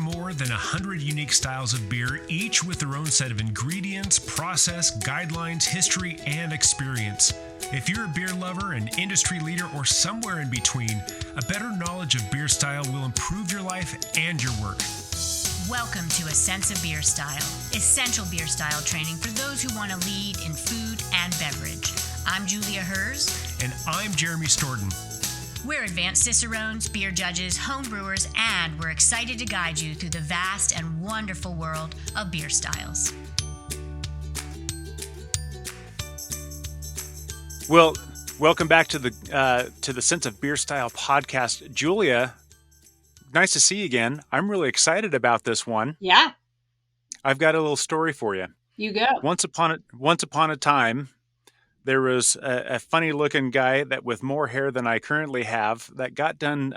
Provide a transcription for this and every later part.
more than 100 unique styles of beer, each with their own set of ingredients, process, guidelines, history, and experience. If you're a beer lover, an industry leader, or somewhere in between, a better knowledge of beer style will improve your life and your work. Welcome to A Sense of Beer Style, essential beer style training for those who want to lead in food and beverage. I'm Julia Herz. And I'm Jeremy Storton. We're advanced Cicerones, beer judges, home brewers, and we're excited to guide you through the vast and wonderful world of beer styles. Well, welcome back to the Sense of Beer Style podcast. Julia, nice to see you again. I'm really excited about this one. Yeah. I've got a little story for you. You go. Once upon a time, there was a funny-looking guy that with more hair than I currently have that got done,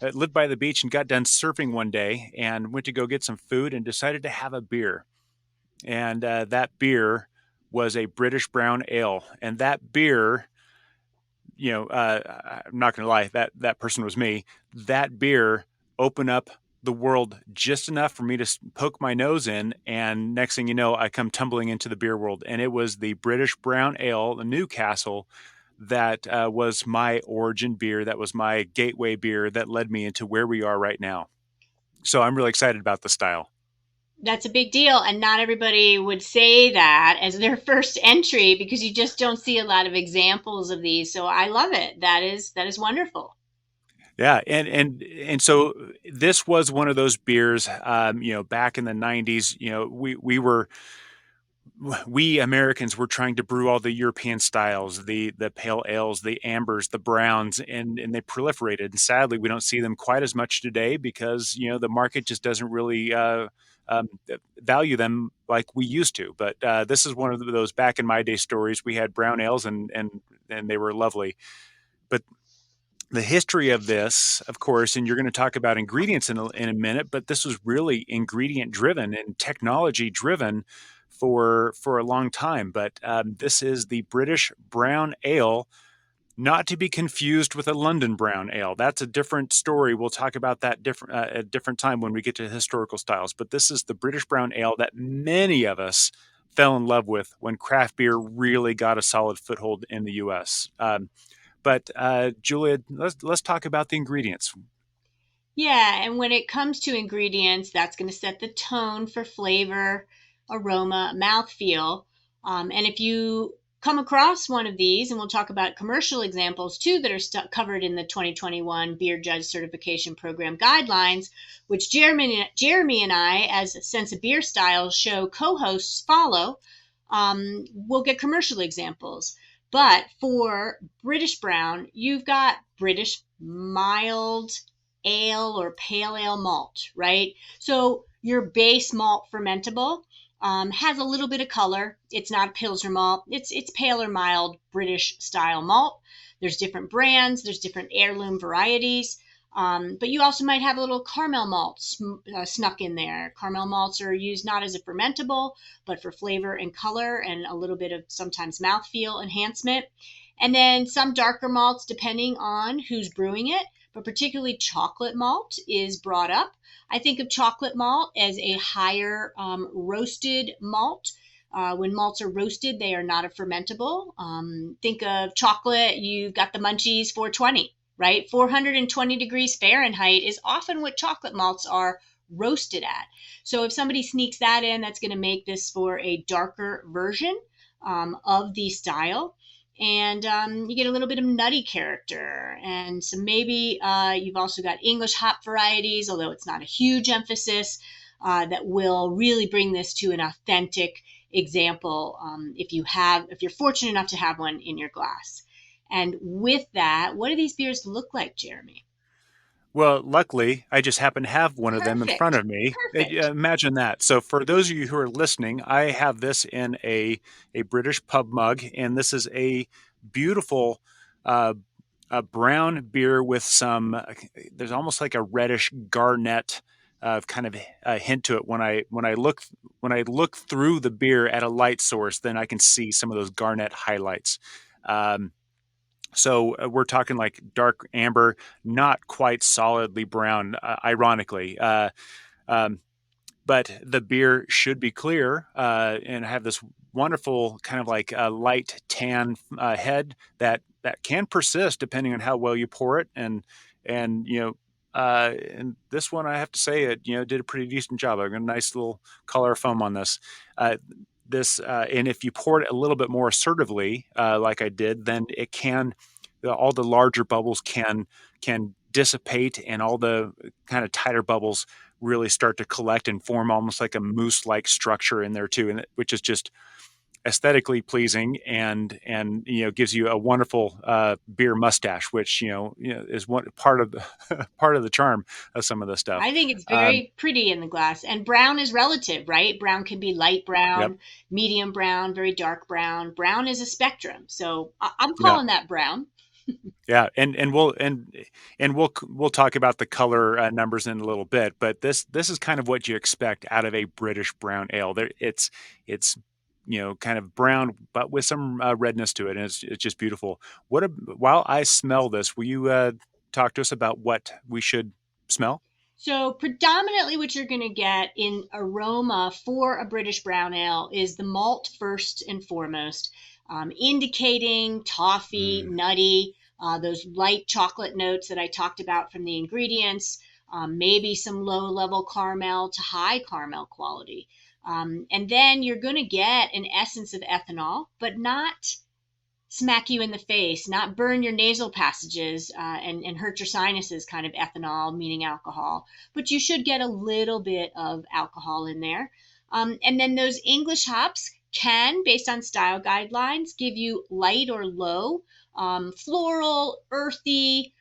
lived by the beach and got done surfing one day and went to go get some food and decided to have a beer. And that beer was a British brown ale. And that beer, I'm not going to lie, that person was me. That beer opened up the world just enough for me to poke my nose in, and next thing you know, I come tumbling into the beer world. And it was the British brown ale, the Newcastle, that was my origin beer. That was my gateway beer that led me into where we are right now. So I'm really excited about the style. That's a big deal, and not everybody would say that as their first entry because you just don't see a lot of examples of these. So I love it. That is wonderful. Yeah, and so this was one of those beers, back in the 90s, we Americans were trying to brew all the European styles, the pale ales, the ambers, the browns, and they proliferated. And sadly, we don't see them quite as much today because, the market just doesn't really value them like we used to. But this is one of those back in my day stories. We had brown ales and they were lovely. But the history of this, of course, and you're going to talk about ingredients in a minute, but this was really ingredient driven and technology driven for a long time. But this is the British brown ale, not to be confused with a London brown ale. That's a different story. We'll talk about that at a different time when we get to historical styles. But this is the British brown ale that many of us fell in love with when craft beer really got a solid foothold in the U.S. But Julia, let's talk about the ingredients. Yeah, and when it comes to ingredients, that's going to set the tone for flavor, aroma, mouthfeel. And if you come across one of these, and we'll talk about commercial examples too that are covered in the 2021 Beer Judge Certification Program guidelines, which Jeremy and I, as a Sense of Beer Style show co-hosts follow, we'll get commercial examples. But for British brown, you've got British mild ale or pale ale malt, right? So your base malt fermentable has a little bit of color. It's not a Pilsner malt. It's pale or mild British style malt. There's different brands. There's different heirloom varieties. But you also might have a little caramel malt snuck in there. Caramel malts are used not as a fermentable, but for flavor and color and a little bit of sometimes mouthfeel enhancement. And then some darker malts, depending on who's brewing it, but particularly chocolate malt is brought up. I think of chocolate malt as a higher roasted malt. When malts are roasted, they are not a fermentable. Think of chocolate, you've got the Munchies 420. Right? 420 degrees Fahrenheit is often what chocolate malts are roasted at. So if somebody sneaks that in, that's going to make this for a darker version of the style. And you get a little bit of nutty character. And so maybe you've also got English hop varieties, although it's not a huge emphasis, that will really bring this to an authentic example if you're fortunate enough to have one in your glass. And with that, what do these beers look like, Jeremy? Well, luckily, I just happen to have one of them in front of me. Imagine that. So for those of you who are listening, I have this in a British pub mug, and this is a beautiful a brown beer with there's almost like a reddish garnet kind of a hint to it. When I look through the beer at a light source, then I can see some of those garnet highlights. So we're talking like dark amber, not quite solidly brown, ironically. Um, but the beer should be clear and have this wonderful kind of like a light tan head that can persist depending on how well you pour it. And and this one I have to say it did a pretty decent job. I got a nice little color foam on this. And if you pour it a little bit more assertively, like I did, then it can all the larger bubbles can dissipate, and all the kind of tighter bubbles really start to collect and form almost like a mousse-like structure in there too, and which is just aesthetically pleasing and gives you a wonderful beer mustache, which is one part of the part of the charm of some of this stuff. I think it's Um, very pretty in the glass. And brown is relative, right? Brown can be light yep, brown, medium brown, very dark brown. Brown is a spectrum. So I'm yeah, calling that brown. yeah, and we'll talk about the color numbers in a little bit, but this is kind of what you expect out of a British brown ale. It's kind of brown, but with some redness to it, and it's just beautiful. While I smell this, will you talk to us about what we should smell? So, predominantly, what you're going to get in aroma for a British brown ale is the malt first and foremost, indicating toffee, Mm, nutty, those light chocolate notes that I talked about from the ingredients, maybe some low level caramel to high caramel quality. And then you're going to get an essence of ethanol, but not smack you in the face, not burn your nasal passages and hurt your sinuses kind of ethanol, meaning alcohol. But you should get a little bit of alcohol in there. And then those English hops can, based on style guidelines, give you light or low, floral, earthy,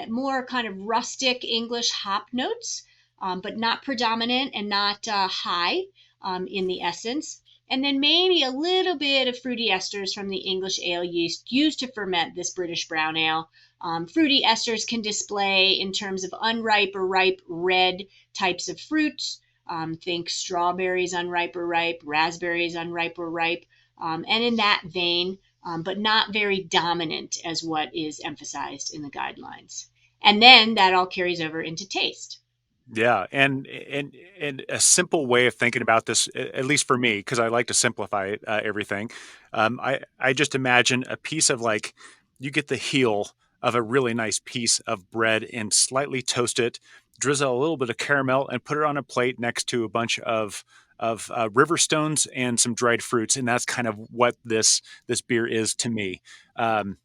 more kind of rustic English hop notes, but not predominant and not high in the essence. And then maybe a little bit of fruity esters from the English ale yeast used to ferment this British brown ale. Fruity esters can display in terms of unripe or ripe red types of fruits. Think strawberries unripe or ripe, raspberries unripe or ripe, and in that vein, but not very dominant as what is emphasized in the guidelines. And then that all carries over into taste. yeah, and a simple way of thinking about this, at least for me, because I like to simplify everything. I just imagine a piece of like you get the heel of a really nice piece of bread and slightly toast it, drizzle a little bit of caramel, and put it on a plate next to a bunch of river stones and some dried fruits, and that's kind of what this beer is to me. Um,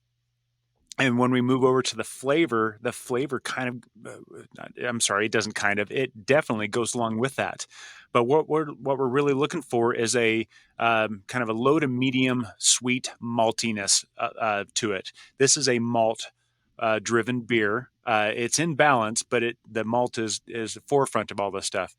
and when we move over to the flavor kind of, I'm sorry, it doesn't kind of, it definitely goes along with that. But what we're really looking for is a kind of a low to medium sweet maltiness to it. This is a malt driven beer. It's in balance, but the malt is the forefront of all this stuff.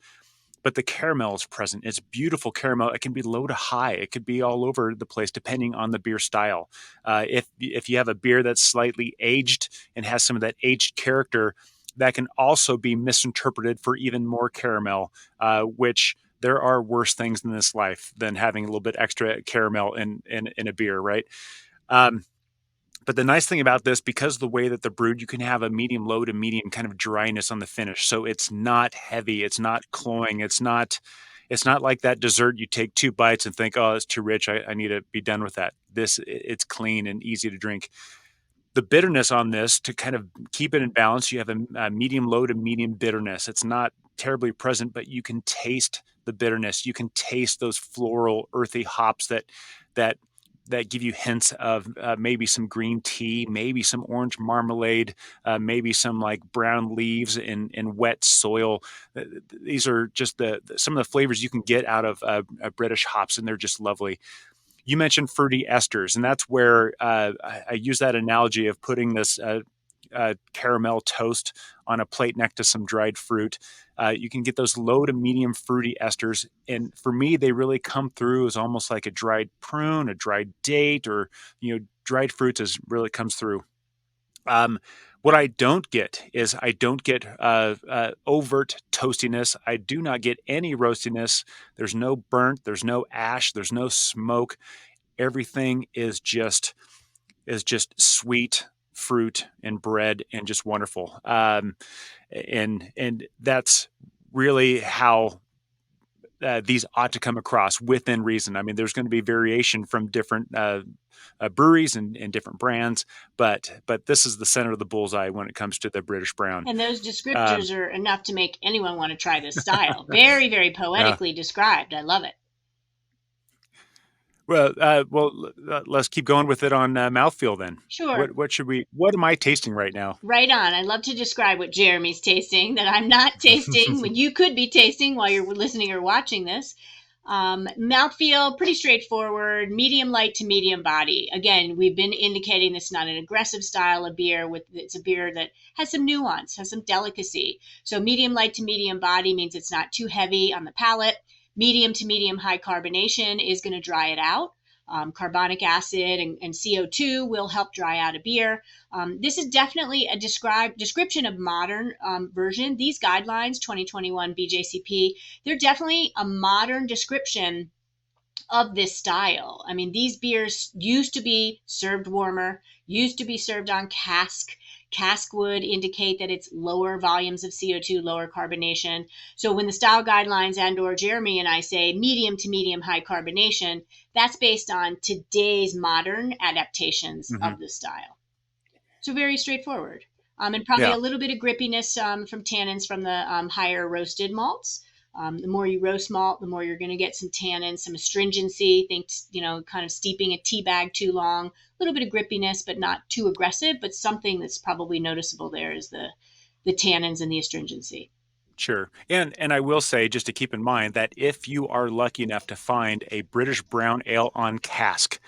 But the caramel is present. It's beautiful caramel. It can be low to high. It could be all over the place depending on the beer style. If you have a beer that's slightly aged and has some of that aged character, that can also be misinterpreted for even more caramel, which there are worse things in this life than having a little bit extra caramel in a beer, right? Um, but the nice thing about this, because of the way that they're brewed, you can have a medium low to medium kind of dryness on the finish. So it's not heavy, it's not cloying, it's not like that dessert you take two bites and think, oh, it's too rich. I need to be done with that. It's clean and easy to drink. The bitterness on this, to kind of keep it in balance, you have a medium low to medium bitterness. It's not terribly present, but you can taste the bitterness. You can taste those floral, earthy hops that that give you hints of maybe some green tea, maybe some orange marmalade, maybe some like brown leaves in wet soil. These are just some of the flavors you can get out of British hops, and they're just lovely. You mentioned fruity esters, and that's where I use that analogy of putting this caramel toast on a plate next to some dried fruit. You can get those low to medium fruity esters, and for me, they really come through as almost like a dried prune, a dried date, or dried fruits as really comes through. Um, what I don't get is I don't get overt toastiness. I do not get any roastiness. There's no burnt. There's no ash. There's no smoke. Everything is just is just sweet fruit and bread and just wonderful. And that's really how these ought to come across within reason. I mean, there's going to be variation from different breweries and different brands, but this is the center of the bullseye when it comes to the British Brown. And those Um, descriptors are enough to make anyone want to try this style. Very, very yeah. poetically described. I love it. Well, let's keep going with it on mouthfeel then. Sure. What am I tasting right now? Right on. I love to describe what Jeremy's tasting that I'm not tasting when you could be tasting while you're listening or watching this. Mouthfeel, pretty straightforward, medium light to medium body. Again, we've been indicating this is not an aggressive style of beer. It's a beer that has some nuance, has some delicacy. So medium light to medium body means it's not too heavy on the palate. Medium to medium high carbonation is going to dry it out. Carbonic acid and CO2 will help dry out a beer. This is definitely a description of modern version. These guidelines, 2021 BJCP, they're definitely a modern description of this style. I mean, these beers used to be served warmer, used to be served on cask. Cask would indicate that it's lower volumes of CO2, lower carbonation. So when the style guidelines and or Jeremy and I say medium to medium high carbonation, that's based on today's modern adaptations of the style. So very straightforward. And probably a little bit of grippiness from tannins from the higher roasted malts. The more you roast malt, the more you're going to get some tannins, some astringency. Think, kind of steeping a tea bag too long. A little bit of grippiness, but not too aggressive. But something that's probably noticeable there is the tannins and the astringency. Sure. And I will say, just to keep in mind, that if you are lucky enough to find a British brown ale on cask,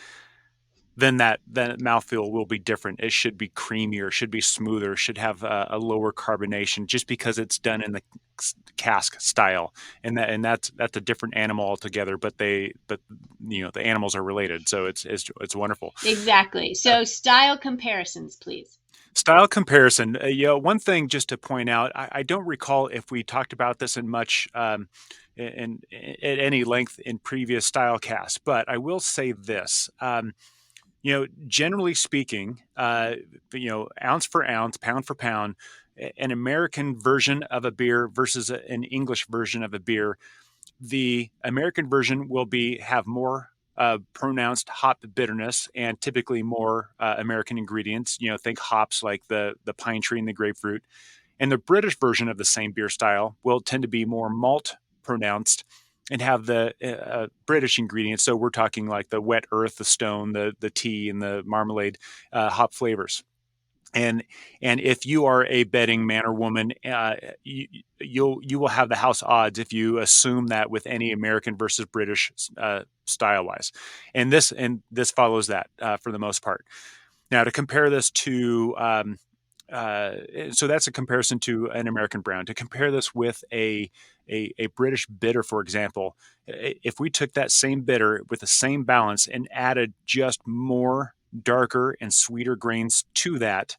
then that mouthfeel will be different. It should be creamier, should be smoother, should have a lower carbonation, just because it's done in the cask style, and that's a different animal altogether. But the animals are related, so it's wonderful. Exactly. So style comparisons, please. Style comparison. One thing just to point out, I don't recall if we talked about this in much at any length in previous Stylecasts, but I will say this. Generally speaking, ounce for ounce, pound for pound, an American version of a beer versus an English version of a beer, the American version will have more pronounced hop bitterness and typically more American ingredients. Think hops like the pine tree and the grapefruit. And the British version of the same beer style will tend to be more malt pronounced and have the British ingredients. So we're talking like the wet earth, the stone, the tea, and the marmalade hop flavors. And if you are a betting man or woman, you will have the house odds if you assume that with any American versus British style wise, and this follows that for the most part. Now to compare this to, so that's a comparison to an American brown. To compare this with a British bitter, for example, if we took that same bitter with the same balance and added just more darker and sweeter grains to that,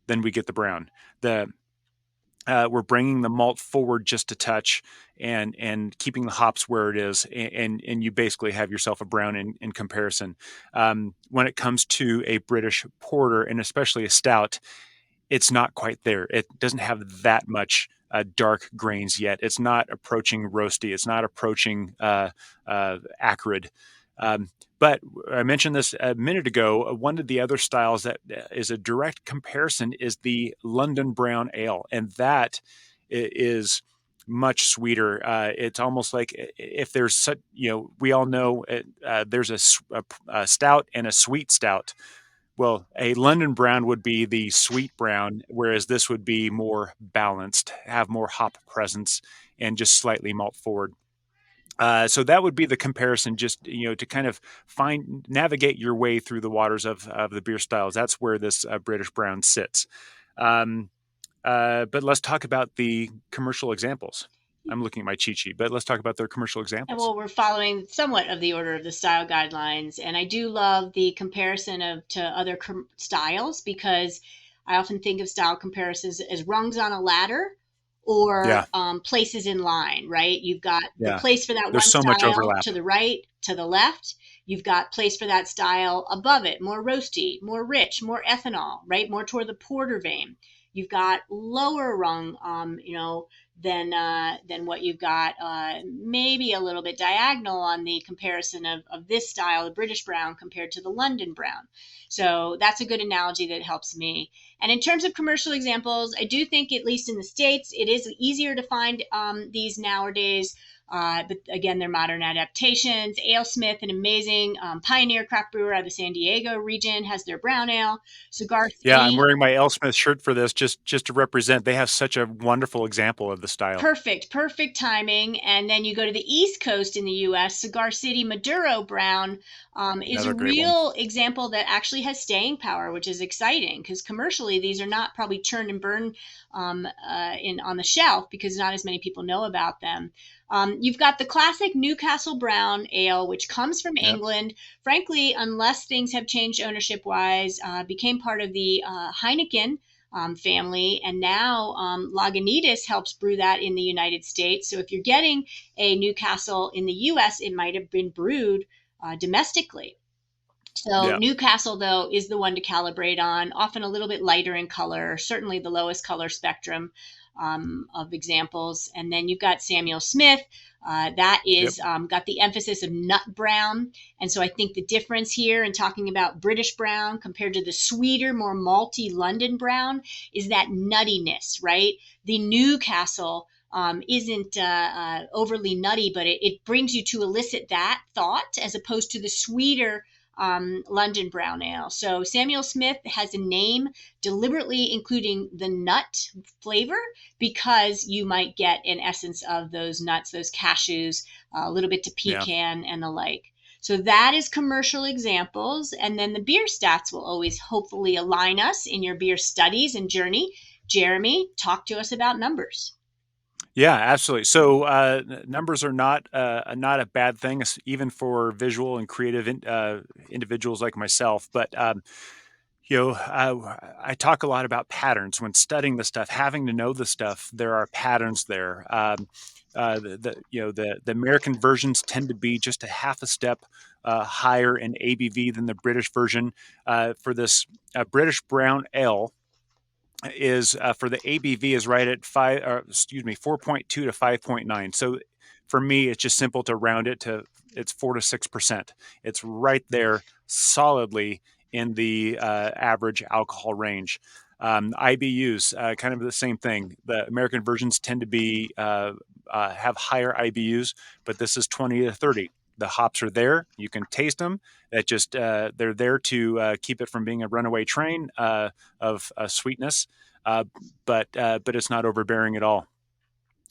then we get the brown. We're bringing the malt forward just a touch and keeping the hops where it is, and you basically have yourself a brown in comparison. When it comes to a British porter and especially a stout, it's not quite there. It doesn't have that much dark grains yet. It's not approaching roasty. It's not approaching acrid. But I mentioned this a minute ago. One of the other styles that is a direct comparison is the London Brown Ale, and that is much sweeter. It's almost like if there's such, we all know there's a stout and a sweet stout. Well, a London Brown would be the sweet brown, whereas this would be more balanced, have more hop presence, and just slightly malt forward. So that would be the comparison, just to kind of navigate your way through the waters of the beer styles. That's where this British brown sits. But let's talk about the commercial examples. I'm looking at my cheat sheet, but let's talk about their commercial examples. Well, we're following somewhat of the order of the style guidelines, and I do love the comparison to other styles, because I often think of style comparisons as rungs on a ladder, Yeah. or places in line, right? You've got the Yeah. place for that There's one so much style overlap. to the right, to the left. You've got place for that style above it, more roasty, more rich, more ethanol, right? More toward the porter vein. You've got lower rung, than what you've got, maybe a little bit diagonal on the comparison of this style, the British brown, compared to the London brown. So that's a good analogy that helps me. And in terms of commercial examples, I do think, at least in the States, it is easier to find these nowadays. But again, they're modern adaptations. AleSmith, an amazing pioneer craft brewer out of the San Diego region, has their brown ale. Cigar Yeah, I'm City, wearing my L. Smith shirt for this just to represent. They have such a wonderful example of the style. perfect timing. And then you go to the East Coast in the US, Cigar City Maduro Brown is a Another great one. real example that actually has staying power, which is exciting because commercially these are not probably churn and burn on the shelf because not as many people know about them. You've got the classic Newcastle Brown Ale, which comes from Yep. England. Frankly, unless things have changed ownership wise, became part of the Heineken family. And now Lagunitas helps brew that in the United States. So if you're getting a Newcastle in the US, it might have been brewed domestically. So Yeah. Newcastle, though, is the one to calibrate on, often a little bit lighter in color, certainly the lowest color spectrum of examples. And then you've got Samuel Smith. That Yep. is got the emphasis of nut brown. And so I think the difference here in talking about British brown compared to the sweeter, more malty London brown is that nuttiness, right? The Newcastle isn't overly nutty, but it brings you to elicit that thought as opposed to the sweeter London brown ale. So Samuel Smith has a name deliberately including the nut flavor because you might get an essence of those nuts, those cashews, a little bit to Yeah. pecan and the like. So that is commercial examples. And then the beer stats will always hopefully align us in your beer studies and journey. Jeremy, talk to us about numbers. Yeah, absolutely. So numbers are not a bad thing, even for visual and creative individuals like myself. But I talk a lot about patterns when studying the stuff. Having to know the stuff, there are patterns there. The American versions tend to be just a half a step higher in ABV than the British version. For this British brown ale, is for the ABV is right at 4.2 to 5.9. So for me, it's just simple to round it to it's 4 to 6%. It's right there solidly in the average alcohol range. IBUs, kind of the same thing. The American versions tend to be have higher IBUs, but this is 20 to 30. The hops are there. You can taste them. That just they're there to keep it from being a runaway train of sweetness, but it's not overbearing at all.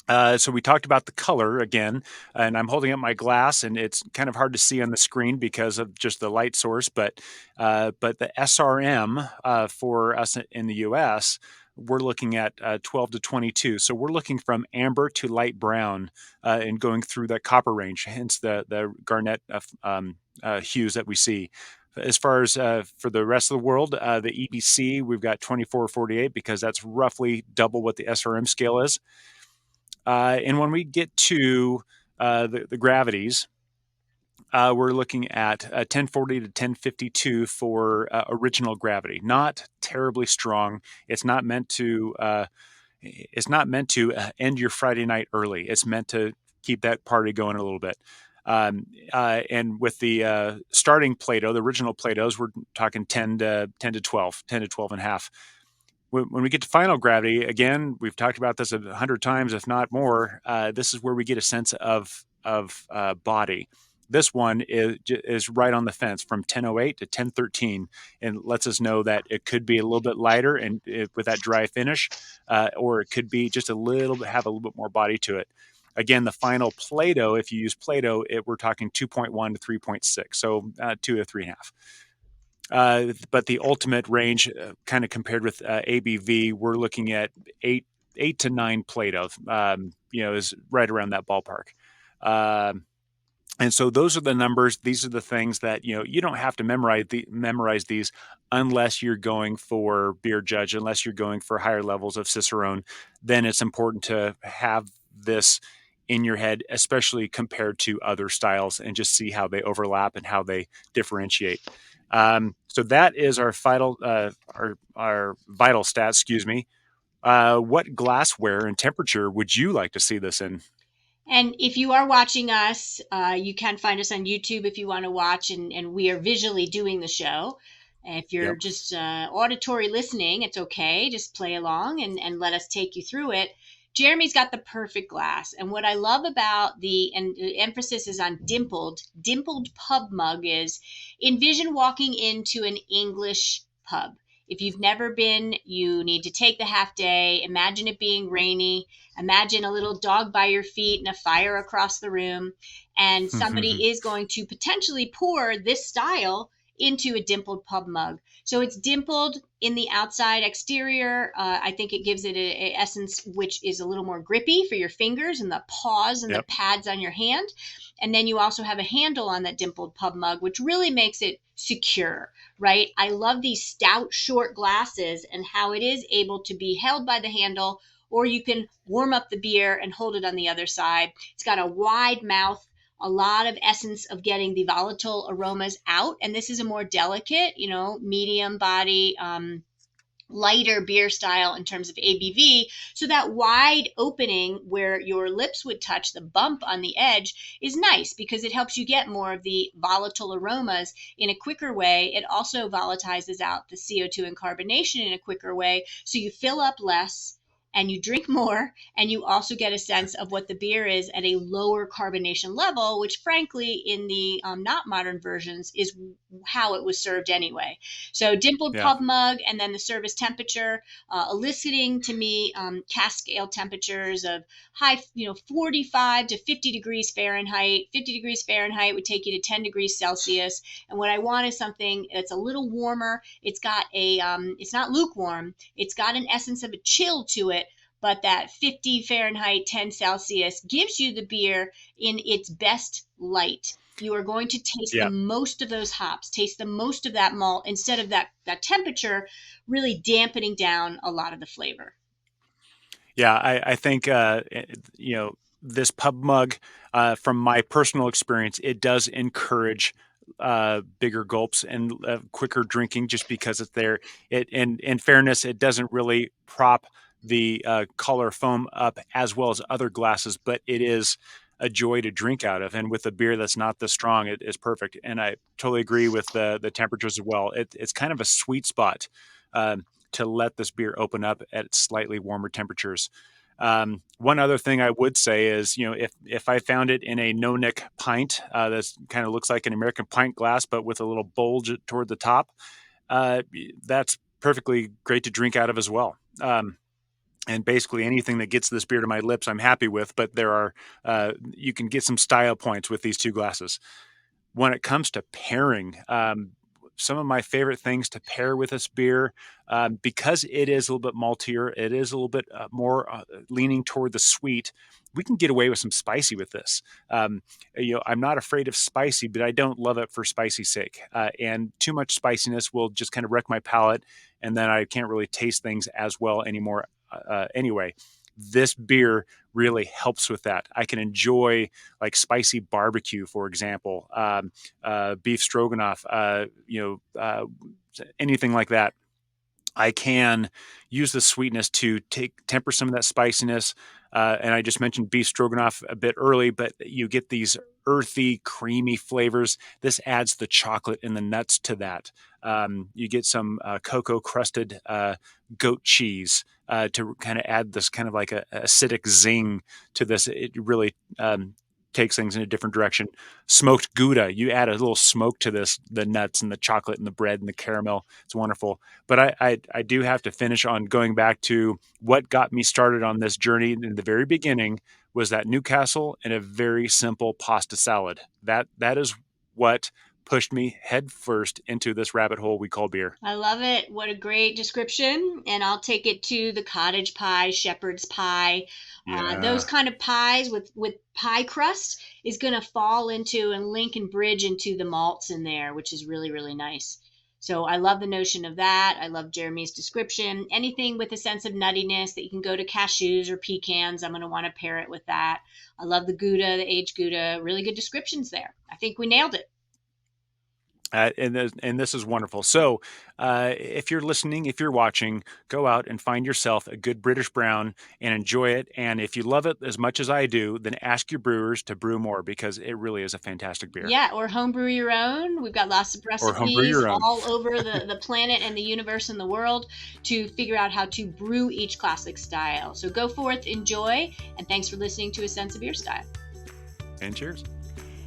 So we talked about the color again, and I'm holding up my glass, and it's kind of hard to see on the screen because of just the light source. But the SRM for us in the U.S., we're looking at 12 to 22. So we're looking from amber to light brown and going through that copper range, hence the garnet hues that we see. As far as for the rest of the world, the EBC, we've got 24-48 because that's roughly double what the SRM scale is. And when we get to the gravities, we're looking at 1040 to 1052 for original gravity. Not terribly strong. It's not meant to. End your Friday night early. It's meant to keep that party going a little bit. And with the starting Plato, the original Platos, we're talking 10 to 12, 10 to 12 and a half. When we get to final gravity, again, we've talked about this 100 times, if not more. This is where we get a sense of body. This one is right on the fence from 1008 to 1013, and lets us know that it could be a little bit lighter and with that dry finish, or it could be just have a little bit more body to it. Again, the final Plato, if you use Plato, we're talking 2.1 to 3.6, so 2 to 3.5. But the ultimate range, kind of compared with ABV, we're looking at 8 to 9 Plato. Is right around that ballpark. And so those are the numbers. These are the things that, you don't have to memorize these unless you're going for beer judge, unless you're going for higher levels of Cicerone. Then it's important to have this in your head, especially compared to other styles, and just see how they overlap and how they differentiate. So that is our our vital stats. Excuse me. What glassware and temperature would you like to see this in? And if you are watching us, you can find us on YouTube if you want to watch, and we are visually doing the show. If you're Yep. just auditory listening, it's okay. Just play along and let us take you through it. Jeremy's got the perfect glass. And what I love about the emphasis is on dimpled pub mug is envision walking into an English pub. If you've never been, you need to take the half day. Imagine it being rainy. Imagine a little dog by your feet and a fire across the room. And somebody is going to potentially pour this style into a dimpled pub mug. So it's dimpled in the outside exterior. I think it gives it a essence which is a little more grippy for your fingers and the paws and the Yep. pads on your hand. And then you also have a handle on that dimpled pub mug, which really makes it secure, right? I love these stout, short glasses and how it is able to be held by the handle, or you can warm up the beer and hold it on the other side. It's got a wide mouth, a lot of essence of getting the volatile aromas out. And this is a more delicate, medium body, lighter beer style in terms of ABV. So that wide opening where your lips would touch the bump on the edge is nice because it helps you get more of the volatile aromas in a quicker way. It also volatilizes out the CO2 and carbonation in a quicker way. So you fill up less and you drink more, and you also get a sense of what the beer is at a lower carbonation level, which frankly in the not modern versions is how it was served anyway. So dimpled Yeah. pub mug, and then the service temperature, eliciting to me cask scale temperatures of high, 45 to 50 degrees Fahrenheit. 50 degrees Fahrenheit would take you to 10 degrees Celsius. And what I want is something that's a little warmer. It's got it's not lukewarm. It's got an essence of a chill to it, but that 50 Fahrenheit, 10 Celsius gives you the beer in its best light. You are going to taste the Yeah. most of those hops, taste the most of that malt instead of that temperature really dampening down a lot of the flavor. Yeah, I think this pub mug, from my personal experience, it does encourage bigger gulps and quicker drinking, just because it's there. It in fairness, it doesn't really prop the color foam up as well as other glasses, but it is a joy to drink out of. And with a beer that's not this strong, it is perfect. And I totally agree with the temperatures as well. It's kind of a sweet spot. To let this beer open up at slightly warmer temperatures. One other thing I would say is, if I found it in a no neck pint, that kind of looks like an American pint glass, but with a little bulge toward the top, uh, that's perfectly great to drink out of as well. And basically anything that gets this beer to my lips, I'm happy with. But you can get some style points with these two glasses. When it comes to pairing, some of my favorite things to pair with this beer, because it is a little bit maltier, it is a little bit more leaning toward the sweet. We can get away with some spicy with this. I'm not afraid of spicy, but I don't love it for spicy's sake. And too much spiciness will just kind of wreck my palate, and then I can't really taste things as well anymore. Anyway, this beer really helps with that. I can enjoy like spicy barbecue, for example, beef stroganoff, anything like that. I can use the sweetness to temper some of that spiciness. And I just mentioned beef stroganoff a bit early, but you get these earthy, creamy flavors. This adds the chocolate and the nuts to that. You get some cocoa crusted goat cheese to kind of add this kind of like a acidic zing to this. It really takes things in a different direction. Smoked Gouda, you add a little smoke to this, the nuts and the chocolate and the bread and the caramel. It's wonderful. But I do have to finish on going back to what got me started on this journey in the very beginning was that Newcastle and a very simple pasta salad. That is what pushed me head first into this rabbit hole we call beer. I love it. What a great description. And I'll take it to the cottage pie, shepherd's pie. Yeah. Those kind of pies with pie crust is going to fall into and link and bridge into the malts in there, which is really, really nice. So I love the notion of that. I love Jeremy's description. Anything with a sense of nuttiness that you can go to cashews or pecans, I'm going to want to pair it with that. I love the Gouda, the aged Gouda. Really good descriptions there. I think we nailed it. And this is wonderful. So if you're listening, if you're watching, go out and find yourself a good British brown and enjoy it. And if you love it as much as I do, then ask your brewers to brew more, because it really is a fantastic beer. Yeah, or homebrew your own. We've got lots of recipes all over the planet and the universe and the world to figure out how to brew each classic style. So go forth, enjoy, and thanks for listening to A Sense of Beer Style. And cheers.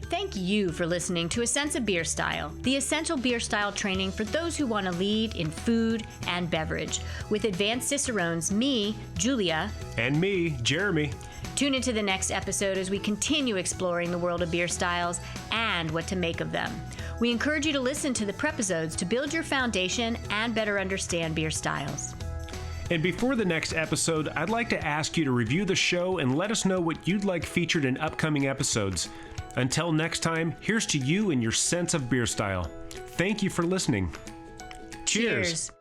Thank you for listening to A Sense of Beer Style, the essential beer style training for those who want to lead in food and beverage. With advanced Cicerones, me, Julia, and me, Jeremy. Tune into the next episode as we continue exploring the world of beer styles and what to make of them. We encourage you to listen to the prepisodes to build your foundation and better understand beer styles. And before the next episode, I'd like to ask you to review the show and let us know what you'd like featured in upcoming episodes. Until next time, here's to you and your sense of beer style. Thank you for listening. Cheers.